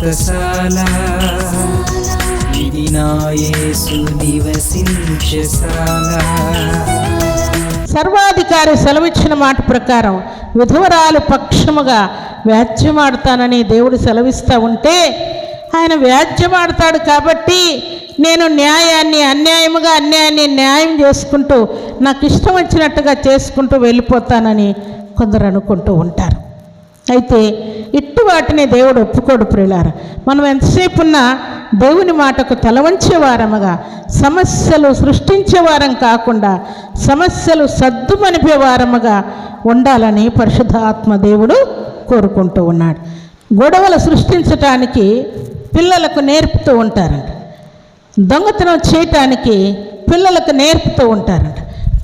వ్రతశాల ఇది నా యేసు నివసించశాల. సర్వాధికారి సెలవిచ్చిన మాట ప్రకారం విధవరాలు పక్షముగా వ్యాజ్యమాడతానని దేవుడు సెలవిస్తూ ఉంటే ఆయన వ్యాజ్యమాడతాడు కాబట్టి నేను న్యాయాన్ని అన్యాయముగా అన్యాయాన్ని న్యాయం చేసుకుంటూ నాకు ఇష్టం వచ్చినట్టుగా చేసుకుంటూ వెళ్ళిపోతానని కొందరు అనుకుంటూ ఉంటారు. అయితే ఇట్టు వాటిని దేవుడు ఒప్పుకోడు ప్రియులారా. మనం ఎంతసేపు ఉన్నా దేవుని మాటకు తలవంచేవారముగా, సమస్యలు సృష్టించేవారం కాకుండా సమస్యలు సద్దుమనిపేవారముగా ఉండాలని పరిశుద్ధాత్మ దేవుడు కోరుకుంటూ ఉన్నాడు. గొడవలు సృష్టించటానికి పిల్లలకు నేర్పుతూ ఉంటారంట. దొంగతనం చేయటానికి పిల్లలకు నేర్పుతూ ఉంటారంట.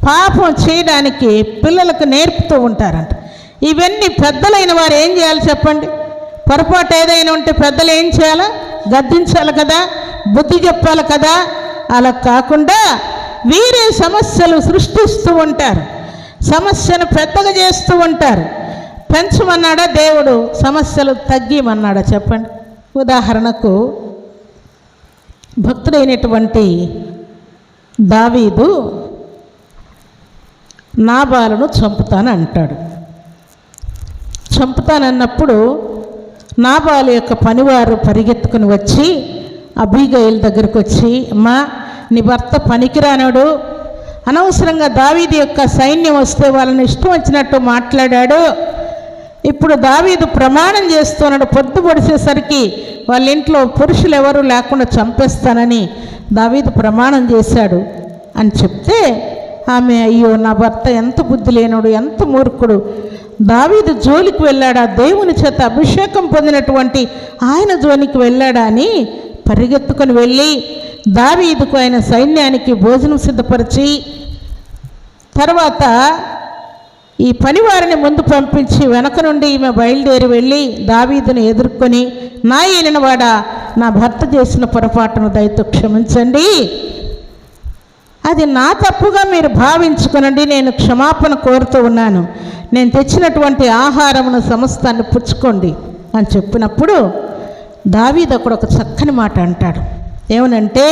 పాపం చేయడానికి పిల్లలకు నేర్పుతూ ఉంటారంట. ఇవన్నీ పెద్దలైన వారు ఏం చేయాలి చెప్పండి? పొరపాటు ఏదైనా ఉంటే పెద్దలు ఏం చేయాలా? గద్దించాలి కదా, బుద్ధి చెప్పాలి కదా. అలా కాకుండా వీరే సమస్యలు సృష్టిస్తూ ఉంటారు, సమస్యను పెద్దగా చేస్తూ ఉంటారు. పెంచమన్నాడా దేవుడు? సమస్యలు తగ్గిమన్నాడా చెప్పండి? ఉదాహరణకు భక్తుడైనటువంటి దావీదు నాబాలును చంపుతాను అంటాడు. చంపుతానన్నప్పుడు నాబాలు యొక్క పనివారు పరిగెత్తుకుని వచ్చి అబీగయిల్ దగ్గరకు వచ్చి, అమ్మా నీ భర్త పనికిరానుడు, అనవసరంగా దావీదు యొక్క సైన్యం వస్తే వాళ్ళని ఇష్టం వచ్చినట్టు మాట్లాడాడు, ఇప్పుడు దావీదు ప్రమాణం చేస్తున్నాడు, పొద్దు పొడిచేసరికి వాళ్ళ ఇంట్లో పురుషులు ఎవరు లేకుండా చంపేస్తానని దావీదు ప్రమాణం చేశాడు అని చెప్తే ఆమె, అయ్యో నా భర్త ఎంత బుద్ధి లేనుడు, ఎంత మూర్ఖుడు, దావీదు జోలికి వెళ్ళాడా, దేవుని చేత అభిషేకం పొందినటువంటి ఆయన జోలికి వెళ్ళాడా అని పరిగెత్తుకొని వెళ్ళి దావీదుకు ఆయన సైన్యానికి భోజనం సిద్ధపరిచి తర్వాత ఈ పనివారిని ముందు పంపించి వెనక నుండి ఈమె బయలుదేరి వెళ్ళి దావీదును ఎదుర్కొని, నా ఏలినవాడా నా భర్త చేసిన పొరపాటును దయతో క్షమించండి, అది నా తప్పుగా మీరు భావించుకునండి, నేను క్షమాపణ కోరుతూ ఉన్నాను, నేను తెచ్చినటువంటి ఆహారమును సమస్తాన్ని పుచ్చుకోండి అని చెప్పినప్పుడు దావీదు అక్కడ ఒక చక్కని మాట అంటాడు. ఏమనంటే,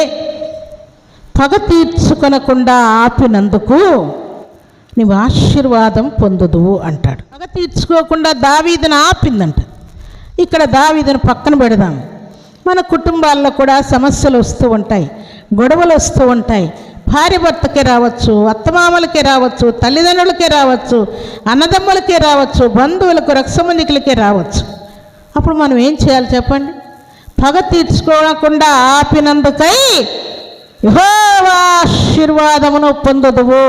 పగ తీర్చుకొనకుండా ఆపినందుకు నీవు ఆశీర్వాదం పొందుదువు అంటాడు. పగ తీర్చుకోకుండా దావీదును ఆపిందంట. ఇక్కడ దావీదును పక్కన పెడదాం. మన కుటుంబాల్లో కూడా సమస్యలు వస్తూ ఉంటాయి, గొడవలు వస్తూ ఉంటాయి. భార్య భర్తకే రావచ్చు, అత్తమామలకే రావచ్చు, తల్లిదండ్రులకే రావచ్చు, అన్నదమ్ములకే రావచ్చు, బంధువులకు రక్తసంబంధికులకే రావచ్చు. అప్పుడు మనం ఏం చేయాలి చెప్పండి? పగ తీర్చుకోకుండా ఆపినందుకై యెహోవా ఆశీర్వాదమును పొందుదువు.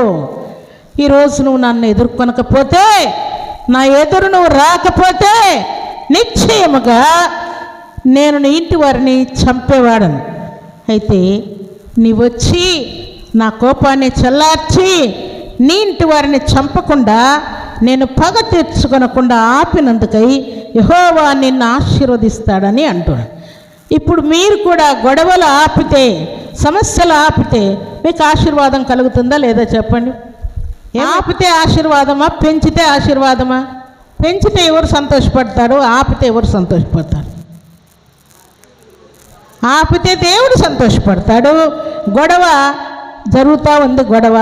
ఈరోజు నువ్వు నన్ను ఎదుర్కొనకపోతే, నా ఎదురు నువ్వు రాకపోతే నిశ్చయముగా నేను నీ ఇంటి వారిని చంపేవాడను. అయితే నీవొచ్చి నా కోపాన్ని చల్లార్చి నీ ఇంటి వారిని చంపకుండా నేను పగ తీర్చుకొనకుండా ఆపినందుకై యెహోవా నిన్ను ఆశీర్వదిస్తాడని అంటున్నాడు. ఇప్పుడు మీరు కూడా గొడవలు ఆపితే, సమస్యలు ఆపితే మీకు ఆశీర్వాదం కలుగుతుందా లేదా చెప్పండి? ఆపితే ఆశీర్వాదమా, పెంచితే ఆశీర్వాదమా? పెంచితే ఎవరు సంతోషపడతారు? ఆపితే ఎవరు సంతోషపడతారు? ఆపితే దేవుడు సంతోషపడతాడు. గొడవ జరుగుతూ ఉంది, గొడవ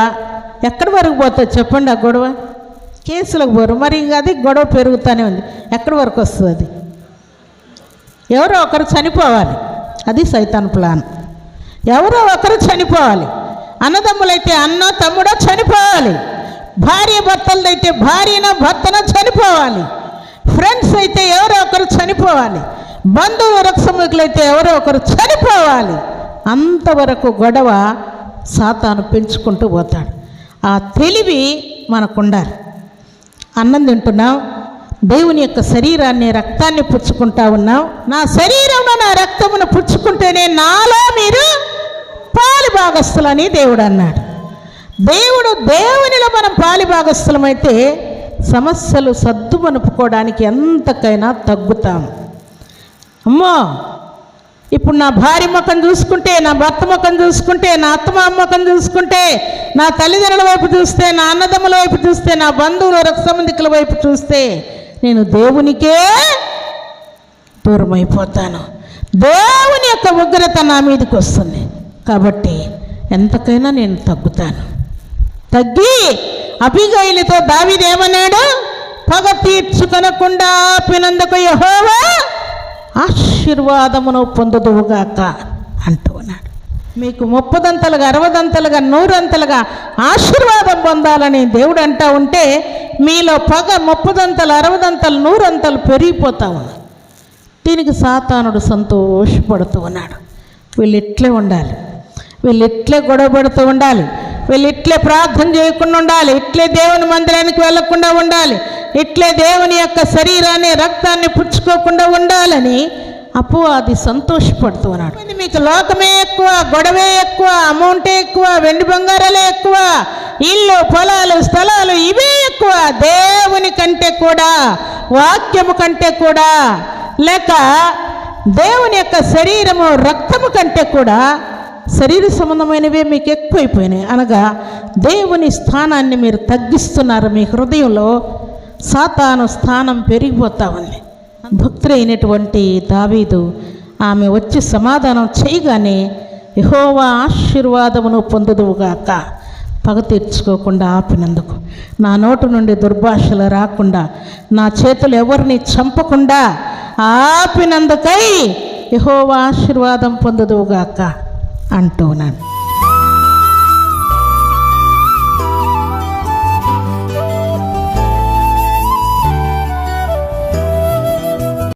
ఎక్కడి వరకు పోతుంది చెప్పండి? ఆ గొడవ కేసులకు పోరు, మరి ఇంకా అది గొడవ పెరుగుతూనే ఉంది. ఎక్కడి వరకు వస్తుంది? అది ఎవరో ఒకరు చనిపోవాలి, అది సైతాన్ ప్లాన్. ఎవరో ఒకరు చనిపోవాలి. అన్నదమ్ములైతే అన్న తమ్ముడో చనిపోవాలి, భార్య భర్తలదైతే భార్యనో భర్తనో చనిపోవాలి, ఫ్రెండ్స్ అయితే ఎవరో ఒకరు చనిపోవాలి, బంధువు రక్తసంబంధికులైతే ఎవరో ఒకరు చనిపోవాలి. అంతవరకు గొడవ సాతాను పెంచుకుంటూ పోతాడు. ఆ తెలివి మనకు ఉండాలి. అన్నం తింటున్నాం, దేవుని యొక్క శరీరాన్ని రక్తాన్ని పుచ్చుకుంటా ఉన్నాం. నా శరీరంలో నా రక్తమును పుచ్చుకుంటేనే నాలో మీరు పాలి భాగస్థులని దేవుడు అన్నాడు. దేవునిలో మనం పాలి భాగస్థులమైతే సమస్యలు సద్దుమనుపుకోవడానికి ఎంతకైనా తగ్గుతాం. అమ్మో, ఇప్పుడు నా భార్య ముఖం చూసుకుంటే, నా భర్త ముఖం చూసుకుంటే, నా అత్తమామ ముఖం చూసుకుంటే, నా తల్లిదండ్రుల వైపు చూస్తే, నా అన్నదమ్ముల వైపు చూస్తే, నా బంధువుల రక్త సంబంధికుల వైపు చూస్తే నేను దేవునికే దూరం అయిపోతాను. దేవుని యొక్క ఉగ్రత నా మీదకి వస్తుంది. కాబట్టి ఎంతకైనా నేను తగ్గుతాను. తగ్గి అబీగయీలుతో దావీదు ఏమన్నాడు? పగ తీర్చుకొనకుండా ఆపినందుకు యెహోవా ఆశీర్వాదమును పొందుదువుగాక అంటూ ఉన్నాడు. మీకు 30దంతలుగా 60దంతలుగా 100అంతలుగా ఆశీర్వాదం పొందాలని దేవుడు అంటూ ఉంటే మీలో పగ 30దంతలు 60దంతలు 100అంతలు పెరిగిపోతా ఉంది. దీనికి సాతానుడు సంతోషపడుతూ ఉన్నాడు. వీళ్ళు ఇట్లే ఉండాలి, వీళ్ళు ఇట్లే గొడవపడుతూ ఉండాలి, వీళ్ళు ఇట్లే ప్రార్థన చేయకుండా ఉండాలి, ఇట్లే దేవుని మందిరానికి వెళ్ళకుండా ఉండాలి, ఇట్లే దేవుని యొక్క శరీరాన్ని రక్తాన్ని పుచ్చుకోకుండా ఉండాలని అపవాది సంతోషపడుతూ ఉన్నాడు. మీకు లోకమే ఎక్కువ, గొడవే ఎక్కువ, అమౌంటే ఎక్కువ, వెండి బంగారాలే ఎక్కువ, ఇల్లు పొలాలు స్థలాలు ఇవే ఎక్కువ, దేవుని కంటే కూడా, వాక్యము కంటే కూడా, లేక దేవుని యొక్క శరీరము రక్తము కంటే కూడా శరీర సంబంధమైనవే మీకు ఎక్కువైపోయినాయి. అనగా దేవుని స్థానాన్ని మీరు తగ్గిస్తున్నారు. మీ హృదయంలో సాతాను స్థానం పెరిగిపోతా ఉంది. భక్తులైనటువంటి దావీదు ఆమె వచ్చి సమాధానం చేయగానే యెహోవా ఆశీర్వాదమును పొందుదువుగాక, పగ తీర్చుకోకుండా ఆపినందుకు, నా నోటు నుండి దుర్భాషలు రాకుండా, నా చేతులు ఎవరిని చంపకుండా ఆపినందుకై యెహోవా ఆశీర్వాదం పొందుదువుగాక అంటూ ఉన్నాను.